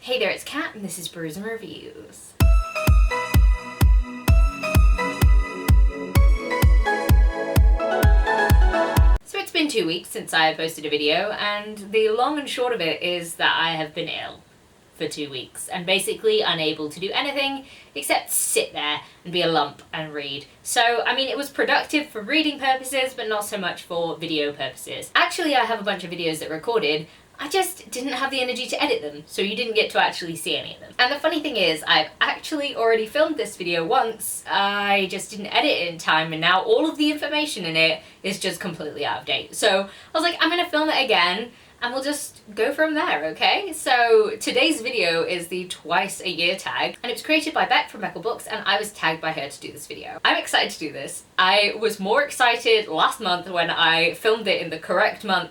Hey there, it's Kat, and this is Brews and Reviews. So it's been 2 weeks since I posted a video, and the long and short of it is that I have been ill for 2 weeks and basically unable to do anything except sit there and be a lump and read. So, I mean, it was productive for reading purposes, but not so much for video purposes. Actually, I have a bunch of videos that recorded. I just didn't have the energy to edit them, so you didn't get to actually see any of them. And the funny thing is, I've actually already filmed this video once. I just didn't edit it in time, and now all of the information in it is just completely out of date. So I was like, I'm gonna film it again, and we'll just go from there, okay? So today's video is the twice a year tag, and it was created by Beck from Beckle Books, and I was tagged by her to do this video. I'm excited to do this. I was more excited last month when I filmed it in the correct month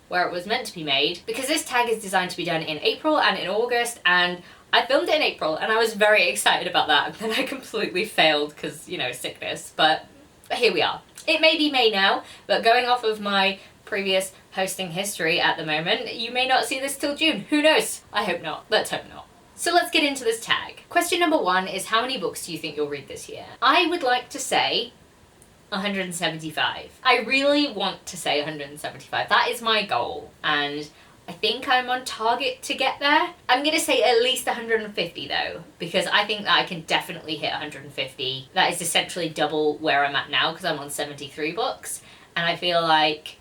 where it was meant to be made, because this tag is designed to be done in April and in August, and I filmed it in April and I was very excited about that, and then I completely failed because, you know, sickness, but here we are. It may be May now, but going off of my previous posting history at the moment, you may not see this till June. Who knows? I hope not. Let's hope not. So let's get into this tag. Question number 1 is, how many books do you think you'll read this year? I would like to say 175. I really want to say 175. That is my goal, and I think I'm on target to get there. I'm gonna say at least 150 though, because I think that I can definitely hit 150. That is essentially double where I'm at now, because I'm on 73 books, and I feel like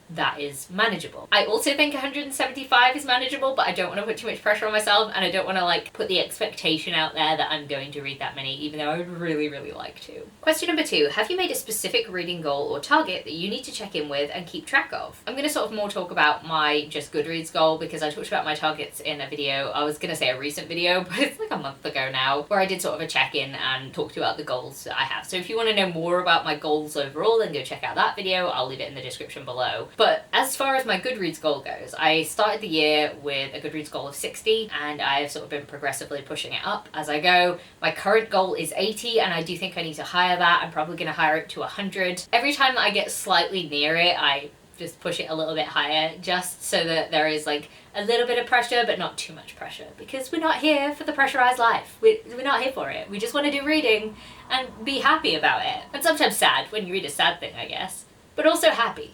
that is manageable. I also think 175 is manageable, but I don't want to put too much pressure on myself, and I don't want to like put the expectation out there that I'm going to read that many, even though I would really, really like to. Question number 2, have you made a specific reading goal or target that you need to check in with and keep track of? I'm going to sort of more talk about my just Goodreads goal, because I talked about my targets in a video. I was going to say a recent video, but it's like a month ago now, where I did sort of a check-in and talked about the goals that I have. So if you want to know more about my goals overall, then go check out that video. I'll leave it in the description below. But as far as my Goodreads goal goes, I started the year with a Goodreads goal of 60, and I've sort of been progressively pushing it up as I go. My current goal is 80, and I do think I need to higher that. I'm probably going to higher it to 100. Every time that I get slightly near it, I just push it a little bit higher, just so that there is like a little bit of pressure, but not too much pressure, because we're not here for the pressurized life. We're not here for it. We just want to do reading and be happy about it. And sometimes sad, when you read a sad thing, I guess, but also happy.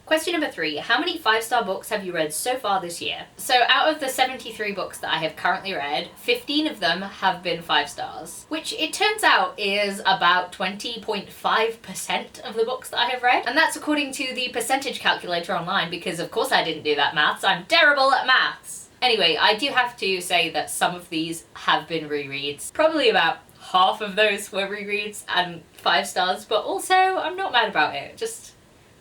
Question number 3, how many 5-star books have you read so far this year? So out of the 73 books that I have currently read, 15 of them have been 5 stars, which it turns out is about 20.5% of the books that I have read. And that's according to the percentage calculator online, because of course I didn't do that maths. I'm terrible at maths. Anyway, I do have to say that some of these have been rereads. Probably about half of those were rereads and 5 stars, but also I'm not mad about it. Just,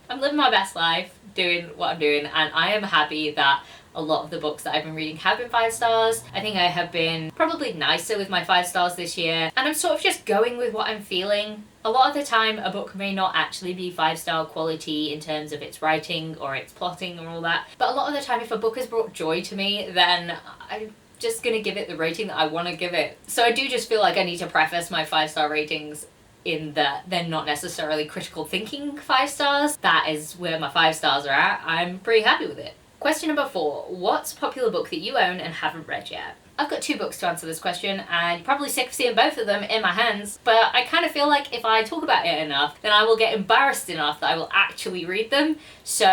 I'm living my best life, doing what I'm doing, and I am happy that a lot of the books that I've been reading have been 5 stars. I think I have been probably nicer with my 5 stars this year, and I'm sort of just going with what I'm feeling. A lot of the time, a book may not actually be 5-star quality in terms of its writing or its plotting or all that, but a lot of the time, if a book has brought joy to me, then I'm just gonna give it the rating that I want to give it. So I do just feel like I need to preface my 5-star ratings in that they're not necessarily critical thinking 5 stars. That is where my 5 stars are at. I'm pretty happy with it. Question number 4, what's a popular book that you own and haven't read yet? I've got 2 books to answer this question, and you're probably sick of seeing both of them in my hands, but I kind of feel like if I talk about it enough, then I will get embarrassed enough that I will actually read them. So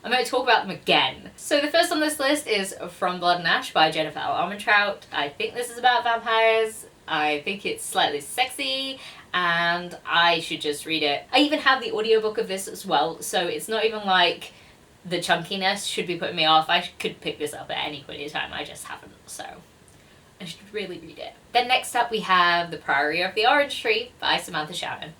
I'm going to talk about them again. So the first on this list is From Blood and Ash by Jennifer L. Armentrout. I think this is about vampires. I think it's slightly sexy, and I should just read it. I even have the audiobook of this as well, so it's not even like the chunkiness should be putting me off. I could pick this up at any point in time, I just haven't, so I should really read it. Then next up we have The Priory of the Orange Tree by Samantha Shannon.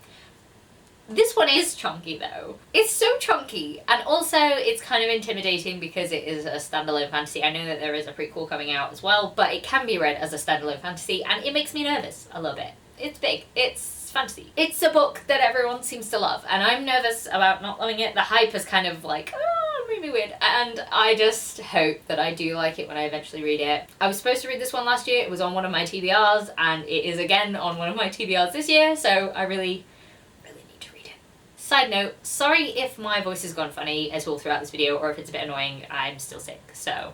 This one is chunky though. It's so chunky, and also it's kind of intimidating because it is a standalone fantasy. I know that there is a prequel coming out as well, but it can be read as a standalone fantasy, and it makes me nervous a little bit. It's big, it's fantasy. It's a book that everyone seems to love, and I'm nervous about not loving it. The hype is kind of like, oh, made me weird, and I just hope that I do like it when I eventually read it. I was supposed to read this one last year. It was on one of my TBRs, and it is again on one of my TBRs this year, so I really need to read it. Side note, sorry if my voice has gone funny at all throughout this video, or if it's a bit annoying. I'm still sick, so.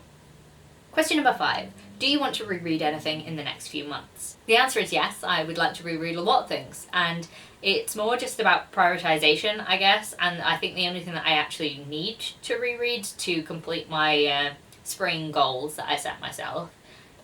Question number 5. Do you want to reread anything in the next few months? The answer is yes, I would like to reread a lot of things, and it's more just about prioritization, I guess, and I think the only thing that I actually need to reread to complete my spring goals that I set myself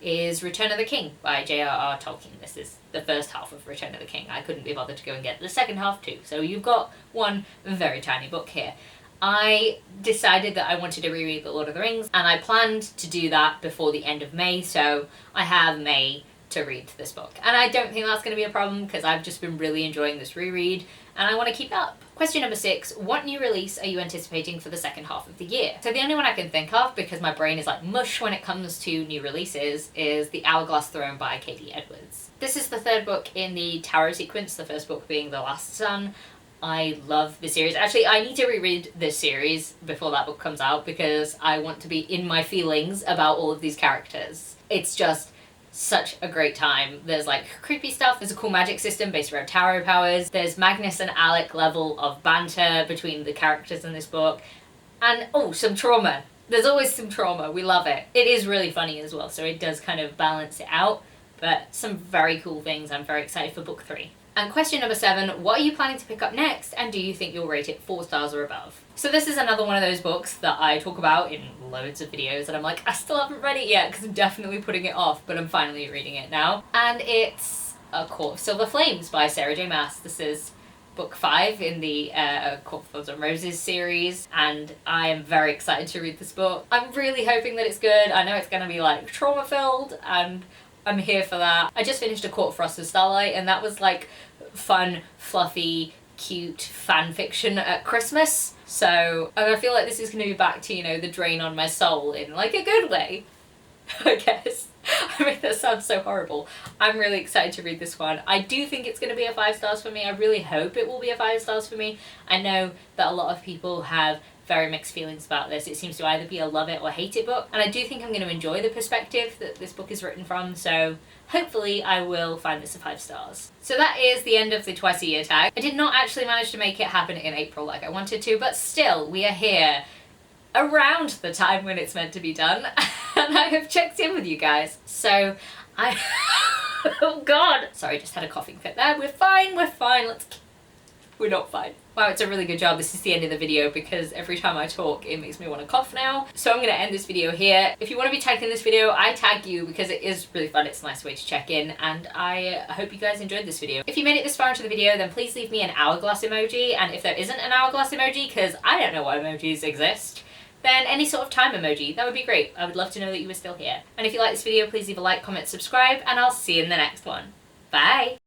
is Return of the King by J.R.R. Tolkien. This is the first half of Return of the King. I couldn't be bothered to go and get the second half too, so you've got one very tiny book here. I decided that I wanted to reread The Lord of the Rings, and I planned to do that before the end of May, so I have May to read this book. And I don't think that's going to be a problem because I've just been really enjoying this reread and I want to keep it up. Question number 6, what new release are you anticipating for the second half of the year? So the only one I can think of, because my brain is like mush when it comes to new releases, is The Hourglass Throne by Katie Edwards. This is the third book in the Tower sequence, the first book being The Last Sun. I love the series. Actually, I need to reread this series before that book comes out because I want to be in my feelings about all of these characters. It's just such a great time. There's like creepy stuff, there's a cool magic system based around tarot powers, there's Magnus and Alec level of banter between the characters in this book, and oh, some trauma. There's always some trauma, we love it. It is really funny as well, so it does kind of balance it out, but some very cool things. I'm very excited for book 3. And question number 7, what are you planning to pick up next, and do you think you'll rate it 4 stars or above? So this is another one of those books that I talk about in loads of videos, and I'm like, I still haven't read it yet because I'm definitely putting it off, but I'm finally reading it now. And it's A Court of Silver Flames by Sarah J Maas. This is book 5 in the Court of Thorns and Roses series, and I am very excited to read this book. I'm really hoping that it's good. I know it's going to be like trauma-filled, and I'm here for that. I just finished A Court of Frost and Starlight, and that was like fun, fluffy, cute fan fiction at Christmas. So I feel like this is going to be back to, you know, the drain on my soul in like a good way, I guess. I mean, that sounds so horrible. I'm really excited to read this one. I do think it's going to be a 5 stars for me. I really hope it will be a 5 stars for me. I know that a lot of people have very mixed feelings about this. It seems to either be a love it or hate it book, and I do think I'm going to enjoy the perspective that this book is written from, so hopefully I will find this a 5 stars. So that is the end of the twice a year tag. I did not actually manage to make it happen in April like I wanted to, but still, we are here around the time when it's meant to be done, and I have checked in with you guys. So I oh god, sorry, just had a coughing fit there. We're fine, we're not fine. Wow, it's a really good job. This is the end of the video because every time I talk it makes me want to cough now. So I'm going to end this video here. If you want to be tagged in this video, I tag you because it is really fun. It's a nice way to check in, and I hope you guys enjoyed this video. If you made it this far into the video, then please leave me an hourglass emoji, and if there isn't an hourglass emoji, because I don't know what emojis exist, then any sort of time emoji. That would be great. I would love to know that you were still here. And if you like this video, please leave a like, comment, subscribe, and I'll see you in the next one. Bye!